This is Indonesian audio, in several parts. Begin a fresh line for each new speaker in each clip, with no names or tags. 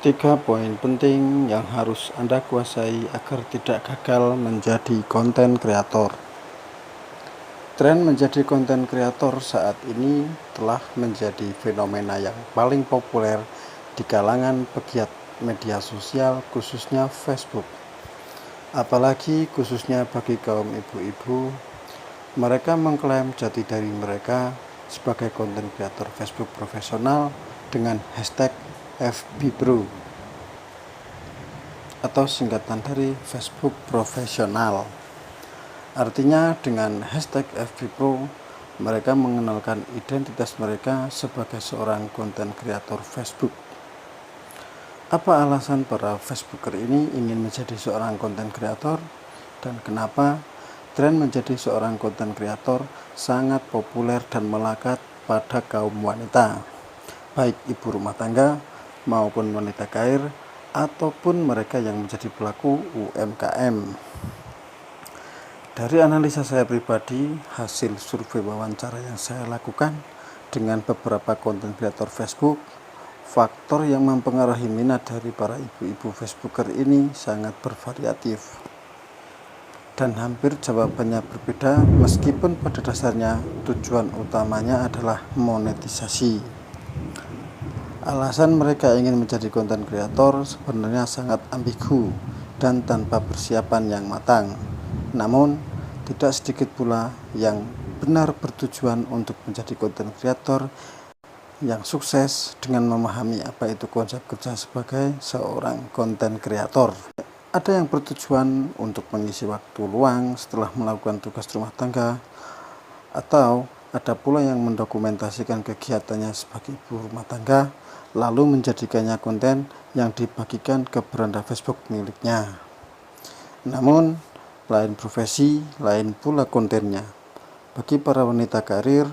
3 poin penting yang harus Anda kuasai agar tidak gagal menjadi konten kreator. Tren menjadi konten kreator saat ini telah menjadi fenomena yang paling populer di kalangan pegiat media sosial, khususnya Facebook. Apalagi khususnya bagi kaum ibu-ibu, mereka mengklaim jati diri mereka sebagai konten kreator Facebook profesional dengan hashtag FBPro atau singkatan dari Facebook profesional. Artinya dengan hashtag FBPro mereka mengenalkan identitas mereka sebagai seorang konten kreator Facebook. Apa alasan para Facebooker ini ingin menjadi seorang konten kreator dan kenapa tren menjadi seorang konten kreator sangat populer dan melekat pada kaum wanita, baik ibu rumah tangga maupun wanita karir ataupun mereka yang menjadi pelaku UMKM. Dari analisa saya pribadi, hasil survei wawancara yang saya lakukan dengan beberapa konten kreator Facebook, faktor yang mempengaruhi minat dari para ibu-ibu Facebooker ini sangat bervariatif dan hampir jawabannya berbeda, meskipun pada dasarnya tujuan utamanya adalah monetisasi. Alasan mereka ingin menjadi konten kreator sebenarnya sangat ambigu dan tanpa persiapan yang matang. Namun, tidak sedikit pula yang benar bertujuan untuk menjadi konten kreator yang sukses dengan memahami apa itu konsep kerja sebagai seorang konten kreator. Ada yang bertujuan untuk mengisi waktu luang setelah melakukan tugas rumah tangga, atau ada pula yang mendokumentasikan kegiatannya sebagai ibu rumah tangga lalu menjadikannya konten yang dibagikan ke beranda Facebook miliknya. Namun, lain profesi, lain pula kontennya. Bagi para wanita karir,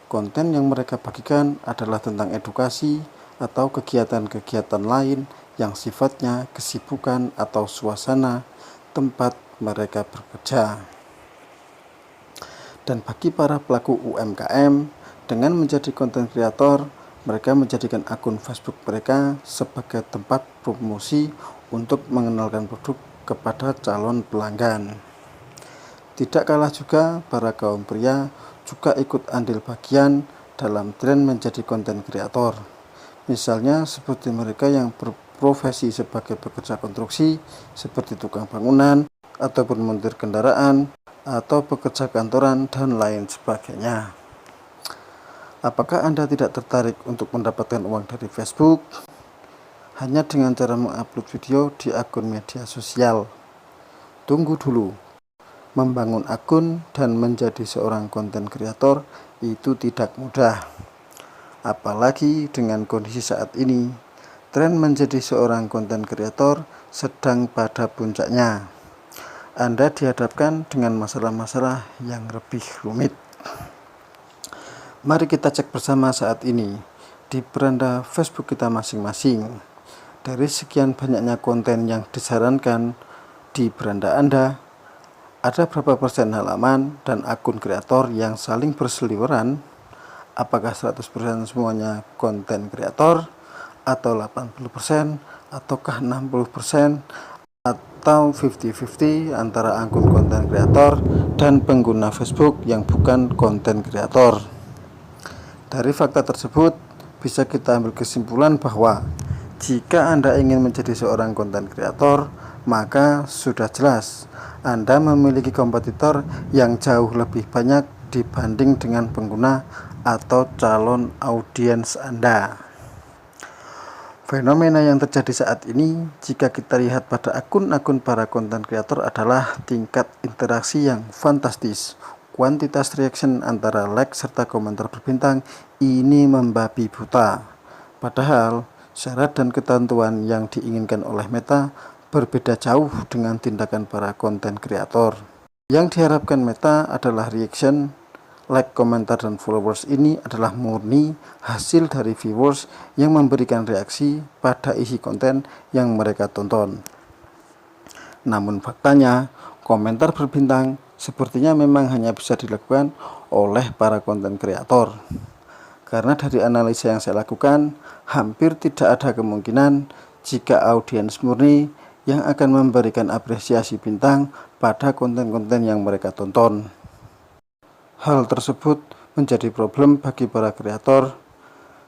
konten yang mereka bagikan adalah tentang edukasi atau kegiatan-kegiatan lain yang sifatnya kesibukan atau suasana tempat mereka bekerja. Dan bagi para pelaku UMKM, dengan menjadi konten kreator, mereka menjadikan akun Facebook mereka sebagai tempat promosi untuk mengenalkan produk kepada calon pelanggan. Tidak kalah juga, para kaum pria juga ikut andil bagian dalam tren menjadi konten kreator. Misalnya seperti mereka yang berprofesi sebagai pekerja konstruksi, seperti tukang bangunan, ataupun montir kendaraan, atau pekerja kantoran, dan lain sebagainya. Apakah Anda tidak tertarik untuk mendapatkan uang dari Facebook hanya dengan cara mengupload video di akun media sosial? Tunggu dulu. Membangun akun dan menjadi seorang konten kreator itu tidak mudah. Apalagi dengan kondisi saat ini, tren menjadi seorang konten kreator sedang pada puncaknya. Anda dihadapkan dengan masalah-masalah yang lebih rumit. Mari kita cek bersama saat ini di beranda Facebook kita masing-masing. Dari sekian banyaknya konten yang disarankan di beranda Anda, ada berapa persen halaman dan akun kreator yang saling berseliweran? Apakah 100% semuanya konten kreator, atau 80%, ataukah 60%, atau 50-50 antara akun konten kreator dan pengguna Facebook yang bukan konten kreator? Dari fakta tersebut, bisa kita ambil kesimpulan bahwa jika Anda ingin menjadi seorang konten kreator, maka sudah jelas Anda memiliki kompetitor yang jauh lebih banyak dibanding dengan pengguna atau calon audiens Anda. Fenomena yang terjadi saat ini, jika kita lihat pada akun-akun para konten kreator, adalah tingkat interaksi yang fantastis. Kuantitas reaction antara like serta komentar berbintang ini membabi buta. Padahal syarat dan ketentuan yang diinginkan oleh Meta berbeda jauh dengan tindakan para konten kreator. Yang diharapkan Meta adalah reaction, like, komentar, dan followers ini adalah murni hasil dari viewers yang memberikan reaksi pada isi konten yang mereka tonton. Namun faktanya, komentar berbintang sepertinya memang hanya bisa dilakukan oleh para konten kreator. Karena dari analisa yang saya lakukan, hampir tidak ada kemungkinan jika audiens murni yang akan memberikan apresiasi bintang pada konten-konten yang mereka tonton. Hal tersebut menjadi problem bagi para kreator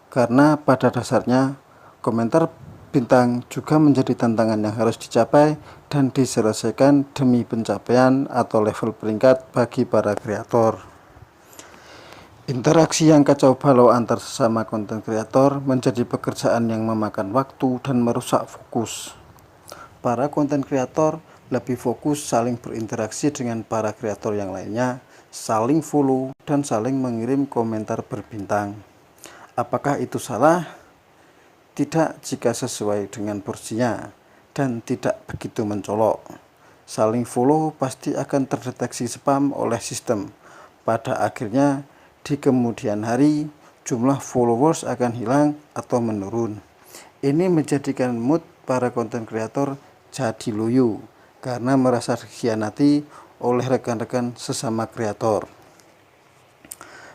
karena pada dasarnya komentar bintang juga menjadi tantangan yang harus dicapai dan diselesaikan demi pencapaian atau level peringkat bagi para kreator. Interaksi yang kacau balau antar sesama konten kreator menjadi pekerjaan yang memakan waktu dan merusak fokus. Para konten kreator lebih fokus saling berinteraksi dengan para kreator yang lainnya, saling follow, dan saling mengirim komentar berbintang. Apakah itu salah? Tidak jika sesuai dengan porsinya dan tidak begitu mencolok. Saling follow pasti akan terdeteksi spam oleh sistem. Pada akhirnya, di kemudian hari, jumlah followers akan hilang atau menurun. Ini menjadikan mood para konten kreator jadi loyo karena merasa dikhianati oleh rekan-rekan sesama kreator.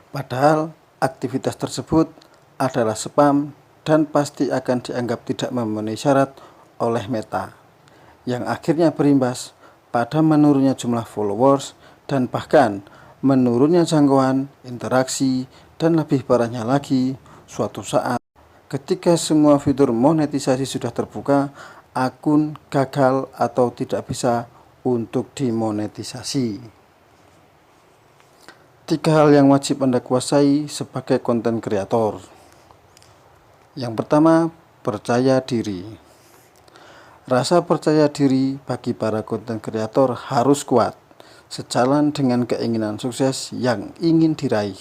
Padahal aktivitas tersebut adalah spam dan pasti akan dianggap tidak memenuhi syarat oleh Meta, yang akhirnya berimbas pada menurunnya jumlah followers dan bahkan menurunnya jangkauan, interaksi, dan lebih parahnya lagi, suatu saat ketika semua fitur monetisasi sudah terbuka, akun gagal atau tidak bisa untuk dimonetisasi. 3 hal yang wajib Anda kuasai sebagai konten kreator. Yang pertama, percaya diri. Rasa percaya diri bagi para konten kreator harus kuat, sejalan dengan keinginan sukses yang ingin diraih.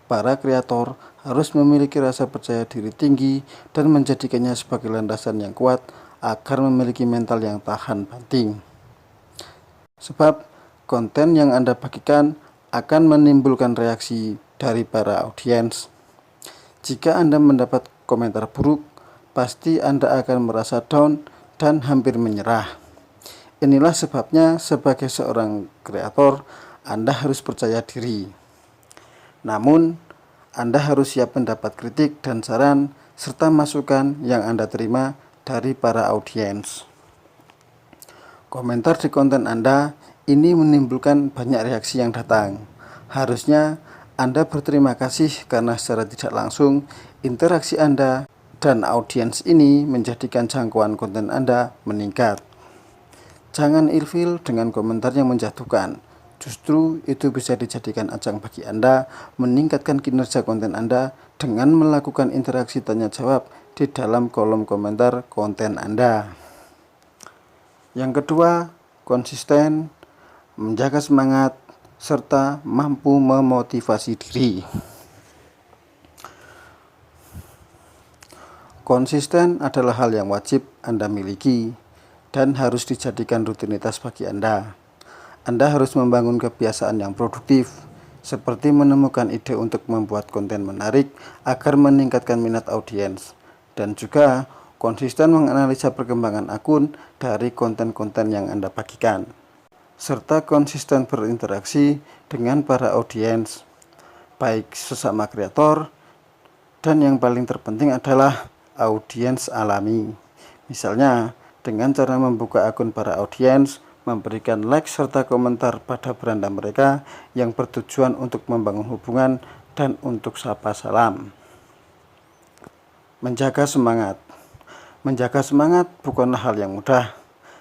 Para kreator harus memiliki rasa percaya diri tinggi dan menjadikannya sebagai landasan yang kuat agar memiliki mental yang tahan banting. Sebab konten yang Anda bagikan akan menimbulkan reaksi dari para audiens. Jika Anda mendapat komentar buruk, pasti Anda akan merasa down dan hampir menyerah. Inilah sebabnya sebagai seorang kreator, Anda harus percaya diri. Namun, Anda harus siap mendapat kritik dan saran serta masukan yang Anda terima dari para audiens. Komentar di konten Anda ini menimbulkan banyak reaksi yang datang. Harusnya Anda berterima kasih karena secara tidak langsung interaksi Anda dan audiens ini menjadikan jangkauan konten Anda meningkat. Jangan ilfil dengan komentar yang menjatuhkan. Justru itu bisa dijadikan ajang bagi Anda meningkatkan kinerja konten Anda dengan melakukan interaksi tanya jawab di dalam kolom komentar konten Anda. Yang kedua, konsisten, menjaga semangat, serta mampu memotivasi diri. Konsisten adalah hal yang wajib Anda miliki dan harus dijadikan rutinitas bagi Anda. Anda harus membangun kebiasaan yang produktif, seperti menemukan ide untuk membuat konten menarik agar meningkatkan minat audiens, dan juga konsisten menganalisa perkembangan akun dari konten-konten yang Anda bagikan, serta konsisten berinteraksi dengan para audiens, baik sesama kreator, dan yang paling terpenting adalah audiens alami. Misalnya, dengan cara membuka akun para audiens, memberikan like serta komentar pada beranda mereka yang bertujuan untuk membangun hubungan dan untuk sapa salam. Menjaga semangat. Menjaga semangat bukanlah hal yang mudah.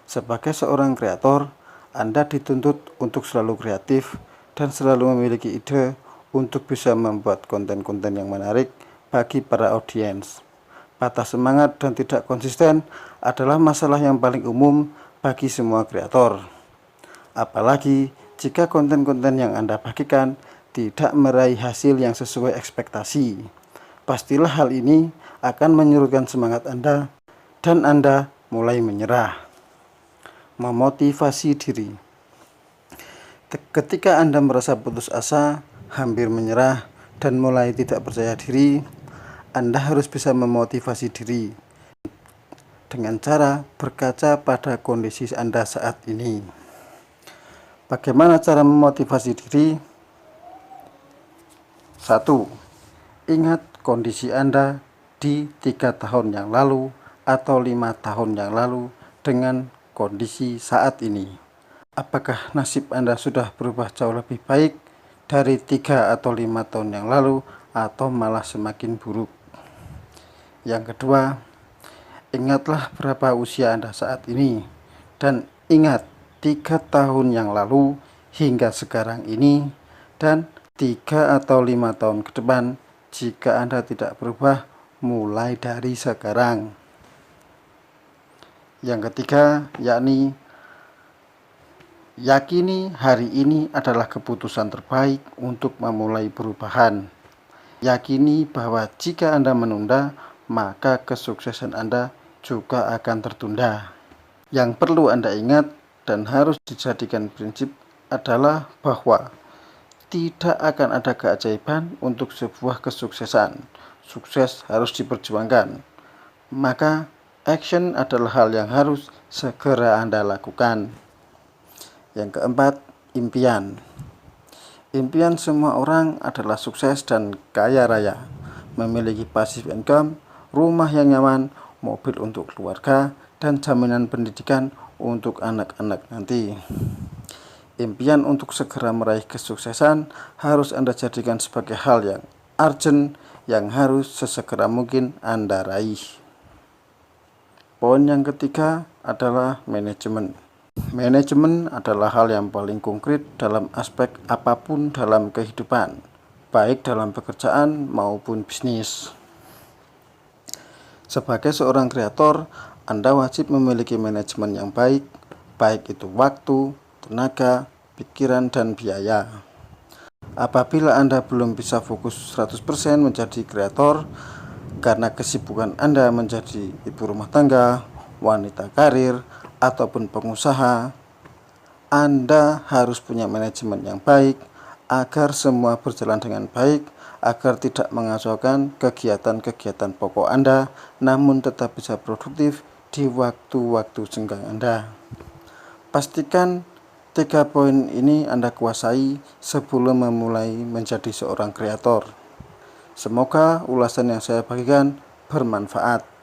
Sebagai seorang kreator, Anda dituntut untuk selalu kreatif dan selalu memiliki ide untuk bisa membuat konten-konten yang menarik bagi para audiens. Patah semangat dan tidak konsisten adalah masalah yang paling umum bagi semua kreator. Apalagi jika konten-konten yang Anda bagikan tidak meraih hasil yang sesuai ekspektasi. Pastilah hal ini akan menyurutkan semangat Anda dan Anda mulai menyerah. Memotivasi diri. Ketika Anda merasa putus asa, hampir menyerah, dan mulai tidak percaya diri, Anda harus bisa memotivasi diri dengan cara berkaca pada kondisi Anda saat ini. Bagaimana cara memotivasi diri? 1. Ingat kondisi Anda di 3 tahun yang lalu atau 5 tahun yang lalu dengan kondisi saat ini? Apakah nasib Anda sudah berubah jauh lebih baik dari 3 atau 5 tahun yang lalu atau malah semakin buruk? Yang kedua, ingatlah berapa usia Anda saat ini, dan ingat 3 tahun yang lalu hingga sekarang ini, dan 3 atau 5 tahun ke depan jika Anda tidak berubah mulai dari sekarang. Yang ketiga, yakni yakini hari ini adalah keputusan terbaik untuk memulai perubahan. Yakini bahwa jika Anda menunda, maka kesuksesan Anda juga akan tertunda. Yang perlu Anda ingat dan harus dijadikan prinsip adalah bahwa tidak akan ada keajaiban untuk sebuah kesuksesan. Sukses harus diperjuangkan. Maka action adalah hal yang harus segera Anda lakukan. Yang keempat, impian. Impian semua orang adalah sukses dan kaya raya, memiliki passive income, rumah yang nyaman, mobil untuk keluarga, dan jaminan pendidikan untuk anak-anak nanti. Impian untuk segera meraih kesuksesan harus Anda jadikan sebagai hal yang urgent, yang harus sesegera mungkin Anda raih. Poin yang ketiga adalah manajemen. Manajemen adalah hal yang paling konkret dalam aspek apapun dalam kehidupan, baik dalam pekerjaan maupun bisnis. Sebagai seorang kreator, Anda wajib memiliki manajemen yang baik, baik itu waktu, tenaga, pikiran, dan biaya. Apabila Anda belum bisa fokus 100% menjadi kreator karena kesibukan Anda menjadi ibu rumah tangga, wanita karir, ataupun pengusaha, Anda harus punya manajemen yang baik agar semua berjalan dengan baik, agar tidak mengacaukan kegiatan-kegiatan pokok Anda, namun tetap bisa produktif di waktu-waktu senggang Anda. Pastikan 3 poin ini Anda kuasai sebelum memulai menjadi seorang kreator. Semoga ulasan yang saya bagikan bermanfaat.